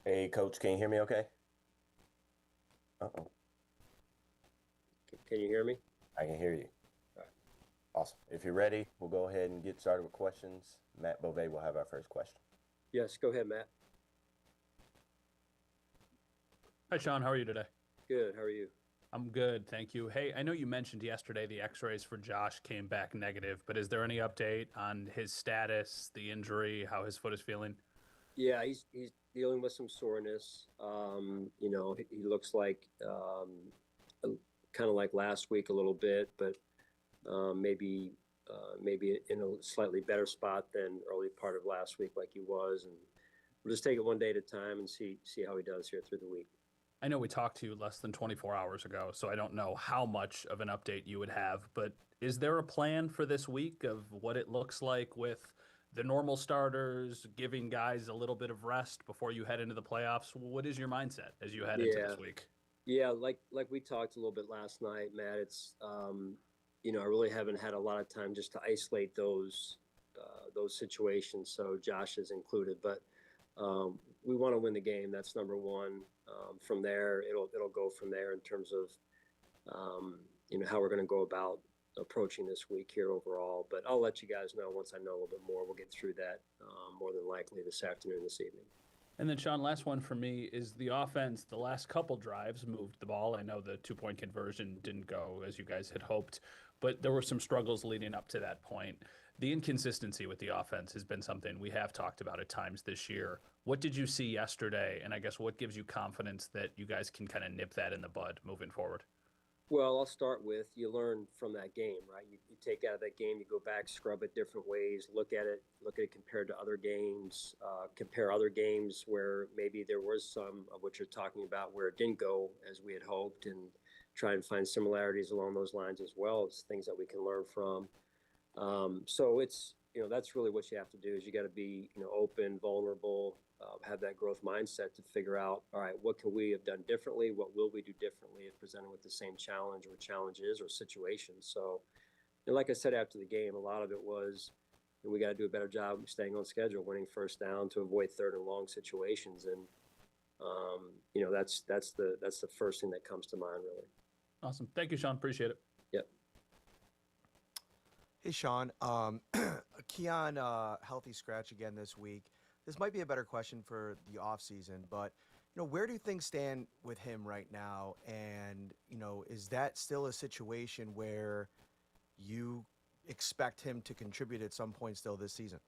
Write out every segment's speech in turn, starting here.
Hey, Coach, can you hear me okay? Uh-oh, Can you hear me? I can hear you. All right. Awesome. If you're ready, we'll go ahead and get started with questions. Matt Bove will have our first question. Yes, go ahead, Matt. Hi, Sean. How are you today? Good. How are you? I'm good, thank you. Hey, I know you mentioned yesterday the x-rays for Josh came back negative, but is there any update on his status, the injury, how his foot is feeling? Yeah, he's dealing with some soreness. He looks like kind of like last week a little bit, but maybe in a slightly better spot than early part of last week, like he was. And we'll just take it one day at a time and see how he does here through the week. I know we talked to you less than 24 hours ago, so I don't know how much of an update you would have, but is there a plan for this week of what it looks like with the normal starters, giving guys a little bit of rest before you head into the playoffs? What is your mindset as you head into this Yeah, week? yeah. Like we talked a little bit last night, Matt. It's I really haven't had a lot of time just to isolate those situations. So Josh is included, but we want to win the game. That's number one. From there, it'll go from there in terms of how we're going to go about approaching this week here overall. But I'll let you guys know once I know a little bit more. We'll get through that more than likely this afternoon, this evening. And then, Sean, last one for me is the offense. The last couple drives moved the ball. I know the 2 point conversion didn't go as you guys had hoped, but there were some struggles leading up to that point. The inconsistency with the offense has been something we have talked about at times this year. What did you see yesterday? And I guess what gives you confidence that you guys can kind of nip that in the bud moving forward? Well, I'll start with you learn from that game, right? You take out of that game, you go back, scrub it different ways, look at it compared to other games, compare other games where maybe there was some of what you're talking about where it didn't go as we had hoped, and try and find similarities along those lines as well as things that we can learn from. So it's that's really what you have to do is you got to be open, vulnerable, have that growth mindset to figure out all right, what can we have done differently, what will we do differently if presented with the same challenge or challenges or situations. So and like I said after the game, a lot of it was we got to do a better job staying on schedule, winning first down to avoid third and long situations, and that's the first thing that comes to mind really. Awesome. Thank you, Sean. Appreciate it. Yep. Hey, Sean. Keon, healthy scratch again this week. This might be a better question for the offseason, but where do things stand with him right now? And is that still a situation where you expect him to contribute at some point still this season?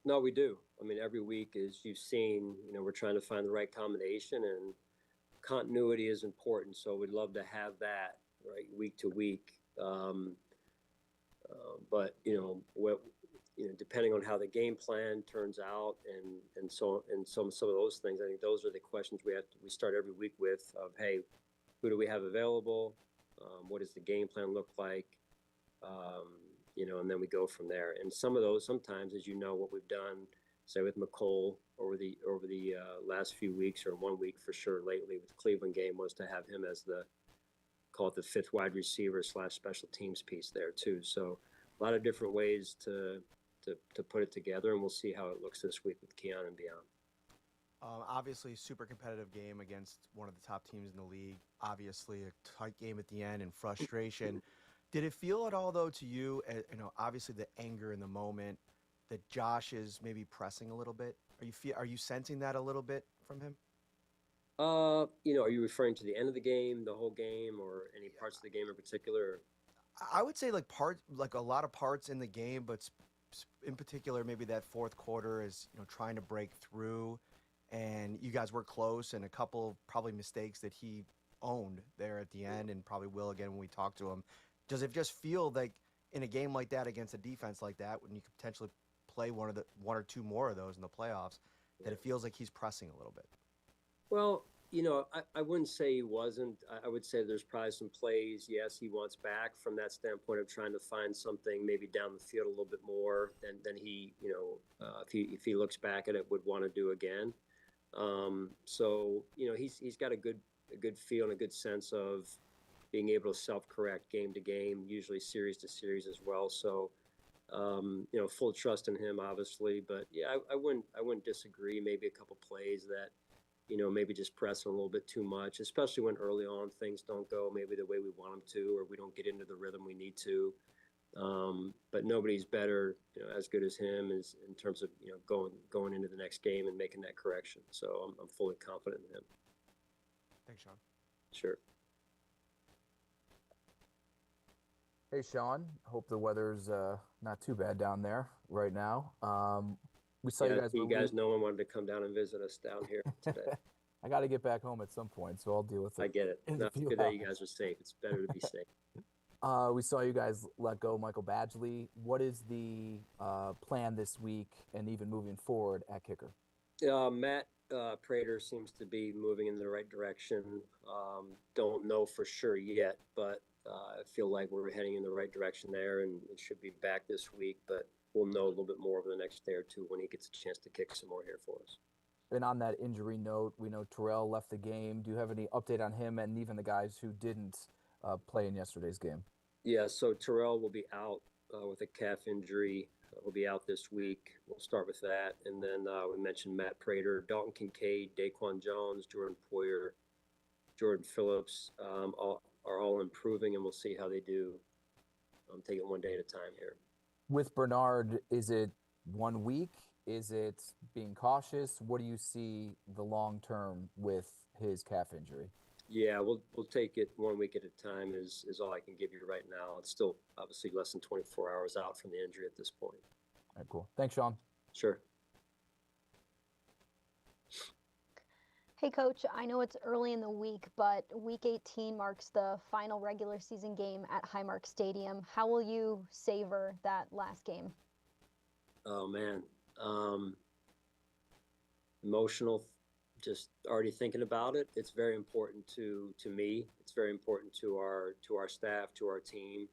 No, we do. I mean, every week, as you've seen, we're trying to find the right combination, and continuity is important. So we'd love to have that right week to week. But depending on how the game plan turns out, and some of those things, I think those are the questions we start every week with of hey, who do we have available? What does the game plan look like? And then we go from there. And some of those, sometimes, as you know, what we've done, say with McCole over the last few weeks or 1 week for sure lately with the Cleveland game, was to have him as the call it the fifth wide receiver slash special teams piece there too. So a lot of different ways to put it together, and we'll see how it looks this week with Keon and beyond. Obviously, super competitive game against one of the top teams in the league. Obviously, a tight game at the end and frustration. Did it feel at all, though, to you, obviously the anger in the moment that Josh is maybe pressing a little bit? Are you sensing that a little bit from him? Are you referring to the end of the game, the whole game, or any parts of the game in particular? I would say like a lot of parts in the game, but in particular, maybe that fourth quarter is trying to break through, and you guys were close, and a couple probably mistakes that he owned there at the end, and probably will again when we talk to him. Does it just feel like in a game like that against a defense like that, when you could potentially play one or two more of those in the playoffs, that Yeah. it feels like he's pressing a little bit? Well, I wouldn't say he wasn't. I would say there's probably some plays, yes, he wants back from that standpoint of trying to find something maybe down the field a little bit more than he, if he looks back at it, would want to do again. So he's got a good feel and a good sense of being able to self-correct game to game, usually series to series as well. So full trust in him, obviously. But yeah, I wouldn't disagree. Maybe a couple plays that maybe just pressing a little bit too much, especially when early on things don't go maybe the way we want them to, or we don't get into the rhythm we need to. But nobody's better, as good as him is in terms of, going into the next game and making that correction. So I'm fully confident in him. Thanks, Sean. Sure. Hey, Sean. Hope the weather's not too bad down there right now. We saw you guys. You guys, no one wanted to come down and visit us down here today. I got to get back home at some point, so I'll deal with it. I get it. No, it's good that you guys are safe. It's better to be safe. We saw you guys let go Michael Badgley. What is the plan this week and even moving forward at kicker? Matt Prater seems to be moving in the right direction. Don't know for sure yet, but I feel like we're heading in the right direction there, and it should be back this week. But we'll know a little bit more over the next day or two when he gets a chance to kick some more here for us. And on that injury note, we know Terrell left the game. Do you have any update on him and even the guys who didn't play in yesterday's game? Yeah, so Terrell will be out with a calf injury. He'll be out this week. We'll start with that. And then we mentioned Matt Prater, Dalton Kincaid, Daquan Jones, Jordan Poyer, Jordan Phillips are all improving, and we'll see how they do. Take it one day at a time here. With Bernard, is it 1 week? Is it being cautious? What do you see the long term with his calf injury? Yeah, we'll take it 1 week at a time is all I can give you right now. It's still obviously less than 24 hours out from the injury at this point. All right, cool. Thanks, Sean. Sure. Hey, Coach, I know it's early in the week, but Week 18 marks the final regular season game at Highmark Stadium. How will you savor that last game? Oh, man. Emotional, just already thinking about it. It's very important to me. It's very important to our staff, to our team,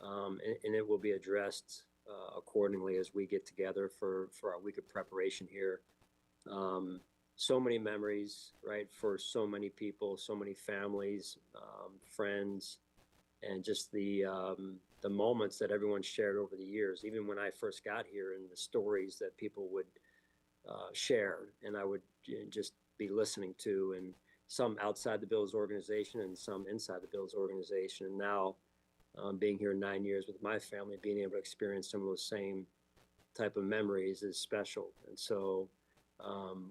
and it will be addressed accordingly as we get together for our week of preparation here. So many memories, right, for so many people, so many families, friends, and just the moments that everyone shared over the years. Even when I first got here, and the stories that people would share, and I would just be listening to, and some outside the Bills organization and some inside the Bills organization. And now being here 9 years with my family, being able to experience some of those same type of memories is special. And so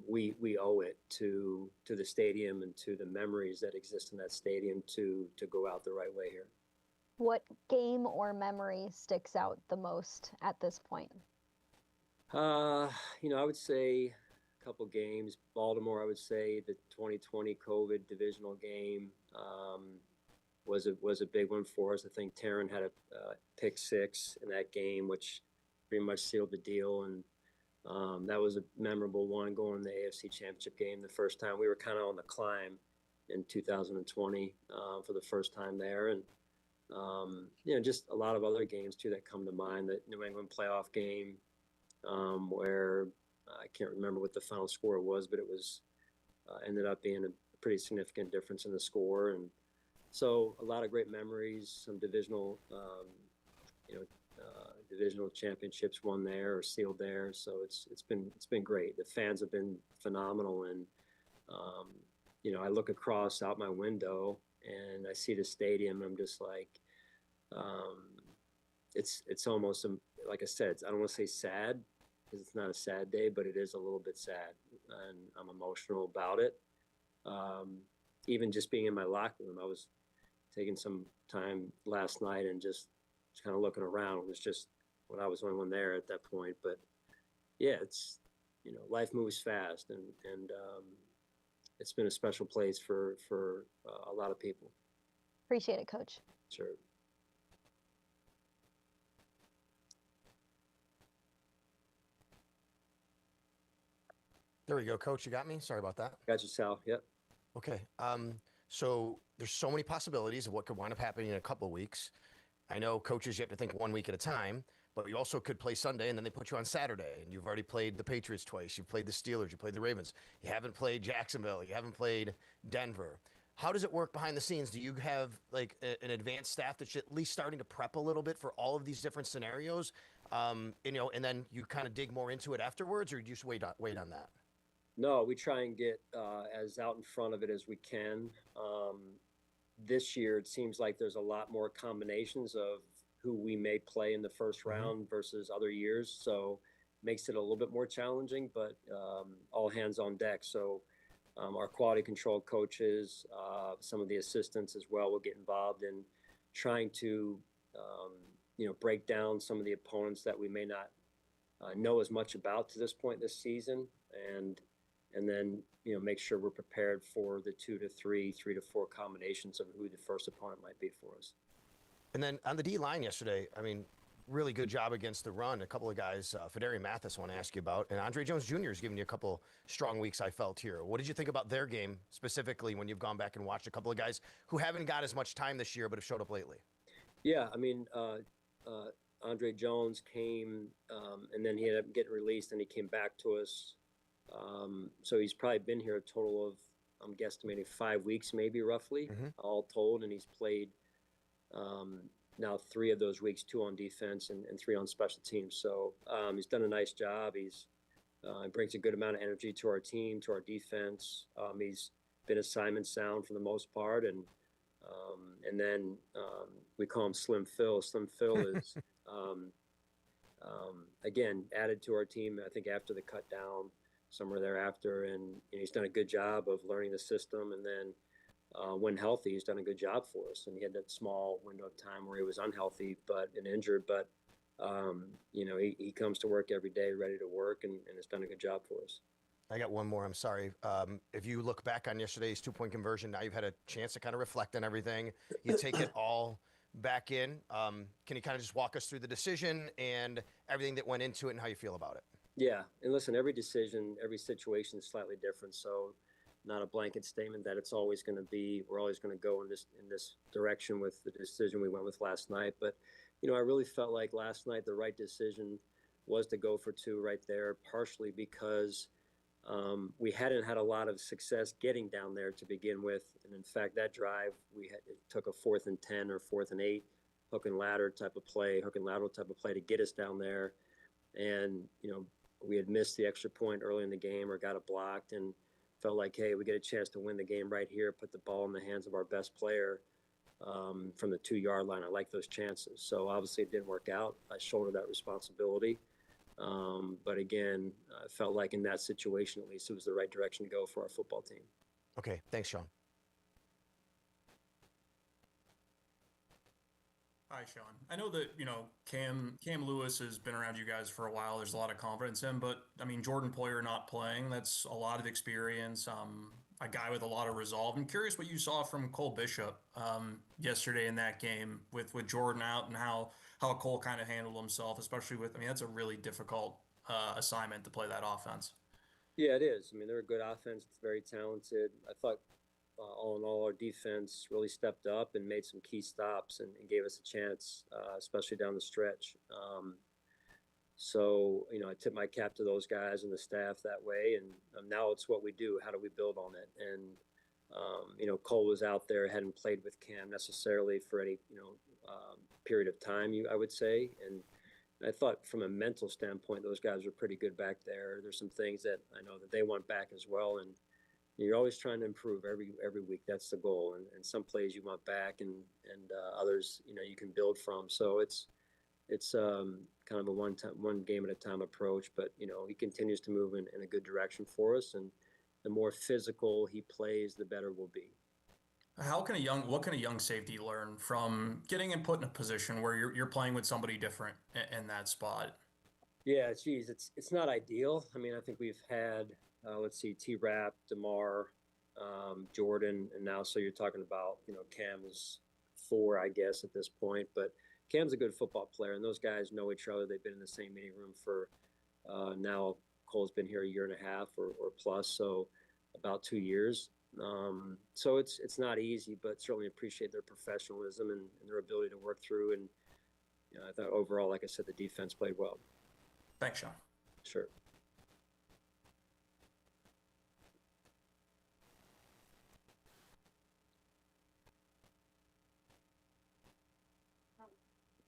we owe it to the stadium and to the memories that exist in that stadium to go out the right way here. What game or memory sticks out the most at this point? I would say a couple games. Baltimore, I would say the 2020 COVID divisional game was a big one for us. I think Taryn had a pick six in that game, which pretty much sealed the deal. And that was a memorable one, going to the AFC Championship game the first time. We were kind of on the climb in 2020 for the first time there. And, just a lot of other games, too, that come to mind. The New England playoff game where I can't remember what the final score was, but it was ended up being a pretty significant difference in the score. And so a lot of great memories, some divisional championships won there or sealed there. So it's been great. The fans have been phenomenal. And, I look across out my window and I see the stadium. And I'm just like, it's almost, like I said, I don't want to say sad because it's not a sad day, but it is a little bit sad. And I'm emotional about it. Even just being in my locker room, I was taking some time last night and just kind of looking around. It was just when I was the only one there at that point. But yeah, it's, life moves fast, and it's been a special place for a lot of people. Appreciate it, Coach. Sure. There we go, Coach. You got me? Sorry about that. Got you, Sal. Yep. Okay. So there's so many possibilities of what could wind up happening in a couple of weeks. I know coaches, you have to think 1 week at a time, but you also could play Sunday and then they put you on Saturday, and you've already played the Patriots twice. You've played the Steelers. You played the Ravens. You haven't played Jacksonville. You haven't played Denver. How does it work behind the scenes? Do you have like an advanced staff that's at least starting to prep a little bit for all of these different scenarios? And then you kind of dig more into it afterwards, or do you just wait on that? No, we try and get as out in front of it as we can. This year, it seems like there's a lot more combinations of who we may play in the first round versus other years. So makes it a little bit more challenging, but all hands on deck. So our quality control coaches, some of the assistants as well will get involved in trying to, break down some of the opponents that we may not know as much about to this point this season, and then make sure we're prepared for the 2 to 3, 3 to 4 combinations of who the first opponent might be for us. And then on the D line yesterday, I mean, really good job against the run. A couple of guys, Federi Mathis, want to ask you about, and Andre Jones Jr. has given you a couple strong weeks, I felt here. What did you think about their game specifically when you've gone back and watched a couple of guys who haven't got as much time this year but have showed up lately? Yeah, I mean, Andre Jones came and then he ended up getting released and he came back to us. So he's probably been here a total of, I'm guesstimating 5 weeks, maybe roughly, all told. And he's played now 3 of those weeks, 2 on defense and 3 on special teams. So he's done a nice job. He brings a good amount of energy to our team, to our defense. He's been assignment sound for the most part. And then we call him Slim Phil. Slim Phil is, again, added to our team, I think, after the cut down, somewhere thereafter. And he's done a good job of learning the system. And then when healthy, he's done a good job for us. And he had that small window of time where he was unhealthy and injured. But, he comes to work every day ready to work and has done a good job for us. I got one more. I'm sorry. If you look back on yesterday's 2-point conversion, now you've had a chance to kind of reflect on everything. You take it all back in. Can you kind of just walk us through the decision and everything that went into it and how you feel about it? Yeah. And listen, every decision, every situation is slightly different. So not a blanket statement that it's always going to be, we're always going to go in this direction with the decision we went with last night. But, I really felt like last night the right decision was to go for 2 right there, partially because we hadn't had a lot of success getting down there to begin with. And in fact, that drive, it took a 4th and 10 or 4th and 8 hook and lateral type of play to get us down there. And, we had missed the extra point early in the game or got it blocked and felt like, hey, we get a chance to win the game right here, put the ball in the hands of our best player from the 2-yard line. I like those chances. So obviously it didn't work out. I shouldered that responsibility. But again, I felt like in that situation, at least, it was the right direction to go for our football team. Okay. Thanks, Sean. Hi, Sean. I know that, Cam Lewis has been around you guys for a while. There's a lot of confidence in him, but I mean, Jordan Poyer not playing, that's a lot of experience. A guy with a lot of resolve. I'm curious what you saw from Cole Bishop yesterday in that game with Jordan out and how Cole kind of handled himself, especially that's a really difficult assignment to play that offense. Yeah, it is. I mean, they're a good offense. It's very talented. I thought all in all, our defense really stepped up and made some key stops and gave us a chance, especially down the stretch. So, I tip my cap to those guys and the staff that way. And now it's what we do. How do we build on it? And, Cole was out there, hadn't played with Cam necessarily for any, period of time, I would say. And I thought from a mental standpoint, those guys were pretty good back there. There's some things that I know that they want back as well. And you're always trying to improve every week. That's the goal. And some plays you want back and others, you can build from. So it's kind of a one game at a time approach, but he continues to move in a good direction for us. And the more physical he plays, the better we'll be. What can a young safety learn from getting put in a position where you're playing with somebody different in that spot? Yeah, geez, it's not ideal. I mean, I think we've had, T-Rap, DeMar, Jordan, and now, so you're talking about, Cam is 4, I guess, at this point. But Cam's a good football player, and those guys know each other. They've been in the same meeting room for now. Cole's been here a year and a half or plus, so about 2 years. So it's not easy, but certainly appreciate their professionalism and their ability to work through. And I thought overall, like I said, the defense played well. Thanks, Sean. Sure.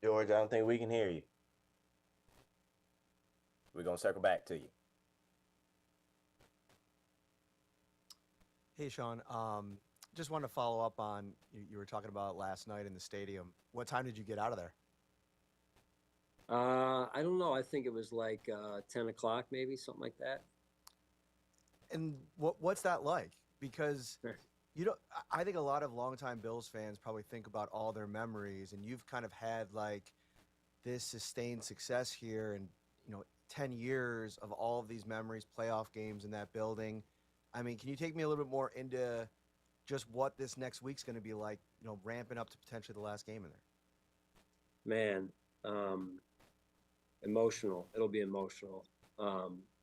George, I don't think we can hear you. We're going to circle back to you. Hey, Sean. Just wanted to follow up on you were talking about last night in the stadium. What time did you get out of there? I don't know. I think it was like 10 o'clock, maybe something like that. And what's that like? Because you don't. I think a lot of longtime Bills fans probably think about all their memories, and you've kind of had like this sustained success here, and 10 years of all of these memories, playoff games in that building. I mean, can you take me a little bit more into just what this next week's going to be like? Ramping up to potentially the last game in there. Man, emotional. It'll be emotional.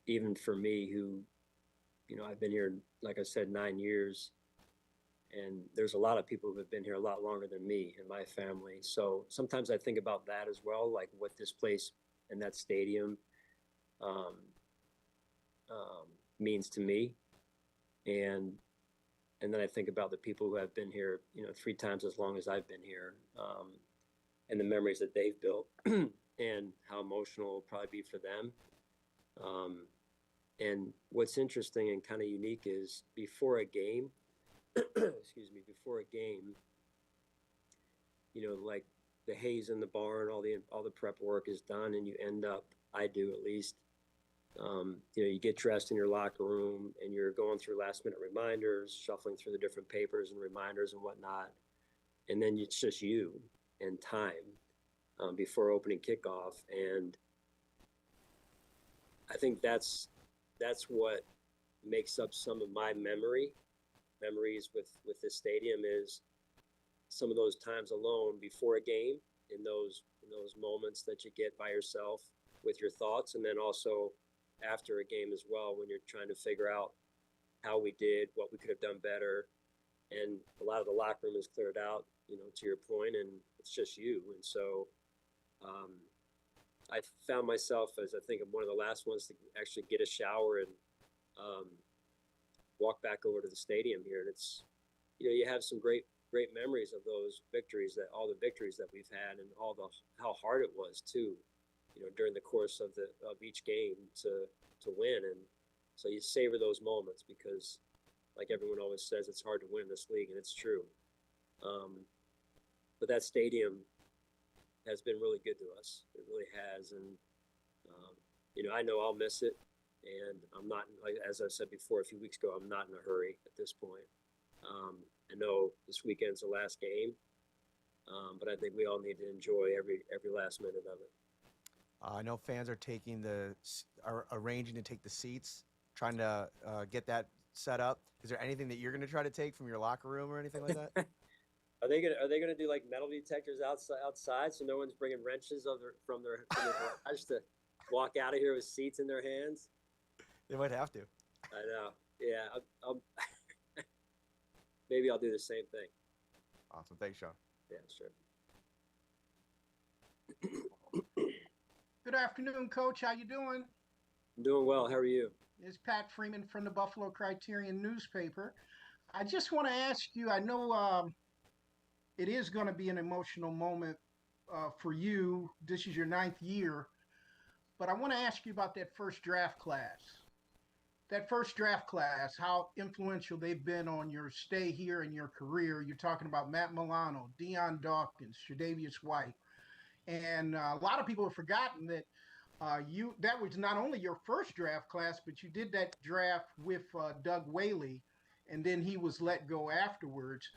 Even for me, who, I've been here, like I said, 9 years, and there's a lot of people who have been here a lot longer than me and my family. So sometimes I think about that as well, like what this place and that stadium means to me, and then I think about the people who have been here, 3 times as long as I've been here, and the memories that they've built, and how emotional it'll probably be for them. And what's interesting and kind of unique is before a game, before a game, like the hay's in the barn, all the prep work is done, and you end up, I do at least, you get dressed in your locker room and you're going through last minute reminders, shuffling through the different papers and reminders and whatnot. And then it's just you and time before opening kickoff. And I think that's what makes up some of my memories with this stadium, is some of those times alone before a game, in those moments that you get by yourself with your thoughts, and then also after a game as well, when you're trying to figure out how we did, what we could have done better. And a lot of the locker room is cleared out, to your point, and it's just you. And so I found myself, as I think I'm one of the last ones to actually get a shower and walk back over to the stadium here. And it's, you have some great memories of those victories, all the victories that we've had, and how hard it was too, during the course of each game to win. And so you savor those moments, because like everyone always says, it's hard to win this league, and it's true. But that stadium has been really good to us. It really has. And, I know I'll miss it, and I'm not, like, as I said before a few weeks ago, I'm not in a hurry at this point. I know this weekend's the last game, but I think we all need to enjoy every last minute of it. I know fans are arranging to take the seats, trying to get that set up. Is there anything that you're going to try to take from your locker room or anything like that? Are they gonna do like metal detectors outside, so no one's bringing wrenches from their garage to walk out of here with seats in their hands? They might have to. I know. Yeah. I'll maybe I'll do the same thing. Awesome. Thanks, Sean. Yeah, sure. Good afternoon, Coach. How you doing? I'm doing well. How are you? It's Pat Freeman from the Buffalo Criterion newspaper. I just want to ask you, I know it is going to be an emotional moment for you. This is your 9th year. But I want to ask you about that first draft class. That first draft class, how influential they've been on your stay here and your career. You're talking about Matt Milano, Deion Dawkins, Tre'Davious White. And a lot of people have forgotten that that was not only your first draft class, but you did that draft with Doug Whaley, and then he was let go afterwards.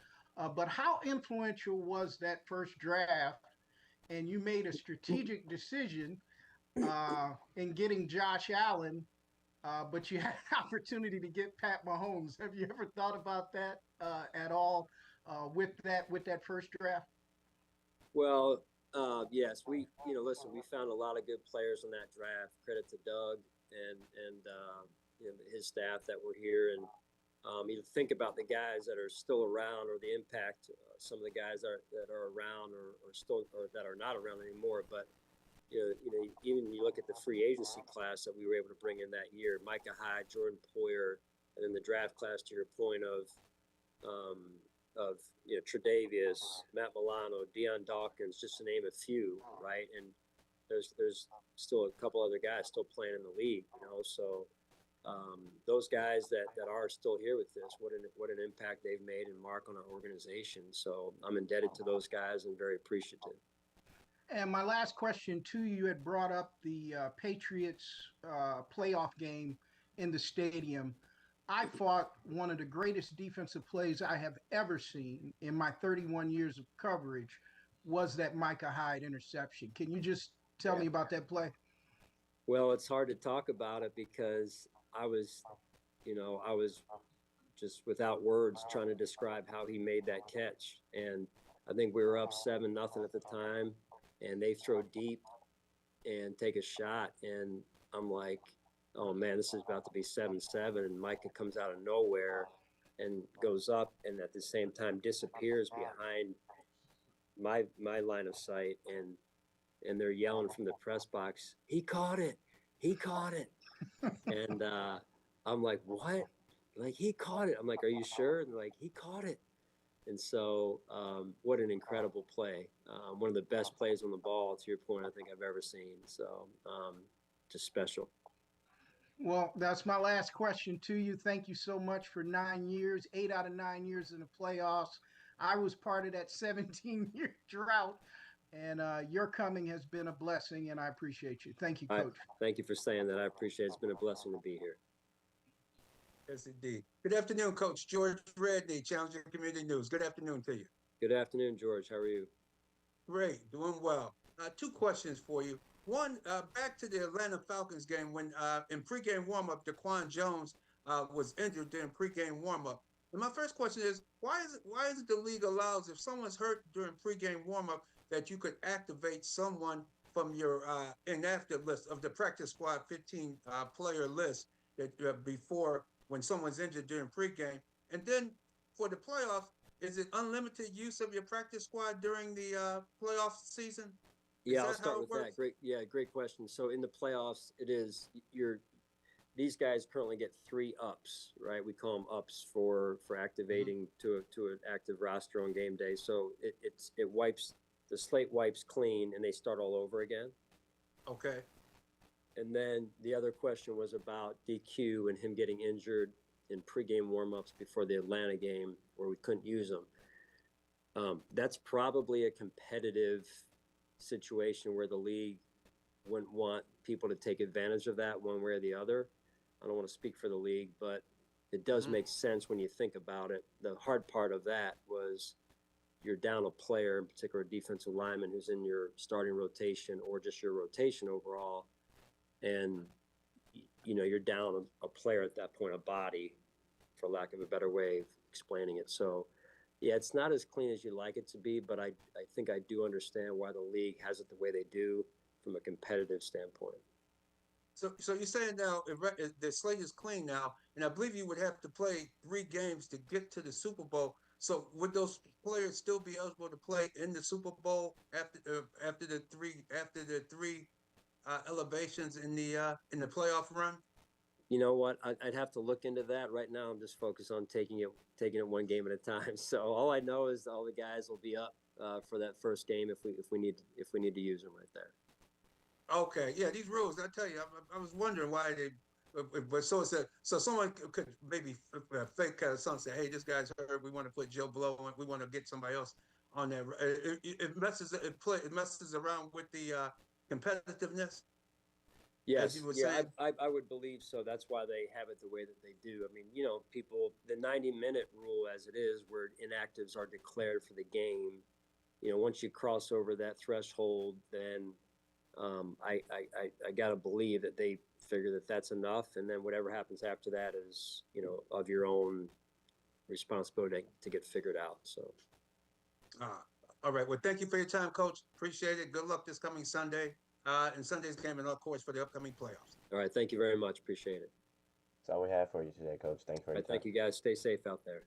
But how influential was that first draft? And you made a strategic decision in getting Josh Allen, but you had an opportunity to get Pat Mahomes. Have you ever thought about that at all with that first draft? Well, yes, listen, we found a lot of good players in that draft. Credit to Doug and his staff that were here. And you think about the guys that are still around, or the impact some of the guys that are around or that are not around anymore. But even you look at the free agency class that we were able to bring in that year: Micah Hyde, Jordan Poyer, and then the draft class, to your point, of Tre'Davious, Matt Milano, Deion Dawkins, just to name a few, right? And there's still a couple other guys still playing in the league, So those guys that are still here with this, what an impact they've made and mark on our organization. So I'm indebted to those guys and very appreciative. And my last question to you, you had brought up the Patriots playoff game in the stadium. I thought one of the greatest defensive plays I have ever seen in my 31 years of coverage was that Micah Hyde interception. Can you just tell me about that play? Well, it's hard to talk about it because I was just without words trying to describe how he made that catch. And I think we were up 7-0 at the time, and they throw deep and take a shot. And I'm like, oh man, this is about to be 7-7. And Micah comes out of nowhere and goes up, and at the same time disappears behind my line of sight. And they're yelling from the press box, he caught it. And I'm like, what? Like, he caught it. I'm like, are you sure? And they're like, he caught it. And so what an incredible play. One of the best plays on the ball, to your point, I think I've ever seen. So just special. Well, that's my last question to you. Thank you so much for 9 years, 8 out of 9 years in the playoffs. I was part of that 17-year drought, and your coming has been a blessing, and I appreciate you. Thank you, Coach. Thank you for saying that. I appreciate it. It's been a blessing to be here. Yes, indeed. Good afternoon, Coach. George Redney, Challenger Community News. Good afternoon to you. Good afternoon, George. How are you? Great, doing well. 2 questions for you. One, back to the Atlanta Falcons game when in pregame warmup, Daquan Jones was injured during pregame warmup. And my first question is, why is it the league allows if someone's hurt during pregame warmup that you could activate someone from your inactive list of the practice squad 15 player list that before when someone's injured during pregame? And then for the playoffs, is it unlimited use of your practice squad during the playoff season? Yeah, I'll start with that. Great question. So in the playoffs, it is these guys currently get 3 ups, right? We call them ups for activating to an active roster on game day. So it wipes the slate wipes clean and they start all over again. Okay. And then the other question was about DQ and him getting injured in pregame warmups before the Atlanta game where we couldn't use him. That's probably a competitive situation where the league wouldn't want people to take advantage of that one way or the other. I don't want to speak for the league, but it does make sense when you think about it. The hard part of that was you're down a player, in particular a defensive lineman who's in your starting rotation or just your rotation overall, and you're down a player at that point, a body, for lack of a better way of explaining it. So yeah, it's not as clean as you'd like it to be, but I think I do understand why the league has it the way they do from a competitive standpoint. So you're saying now the slate is clean now, and I believe you would have to play 3 games to get to the Super Bowl. So would those players still be eligible to play in the Super Bowl after the three elevations in the playoff run? You know what? I'd have to look into that. Right now, I'm just focused on taking it one game at a time. So all I know is all the guys will be up for that first game if we need to use them right there. Okay, yeah, these rules. I tell you, I was wondering why they. But so someone could maybe fake something, say, "Hey, this guy's hurt. We want to put Joe Blow on. We want to get somebody else on there." It messes around with the competitiveness. Yes, I would believe so. That's why they have it the way that they do. I mean, people, the 90-minute rule as it is, where inactives are declared for the game, once you cross over that threshold, then I got to believe that they figure that that's enough. And then whatever happens after that is, of your own responsibility to get figured out. So. All right. Well, thank you for your time, Coach. Appreciate it. Good luck this coming Sunday. And Sunday's game, and of course for the upcoming playoffs. All right, thank you very much. Appreciate it. That's all we have for you today, Coach. Thank you for your time. Thank you, guys. Stay safe out there.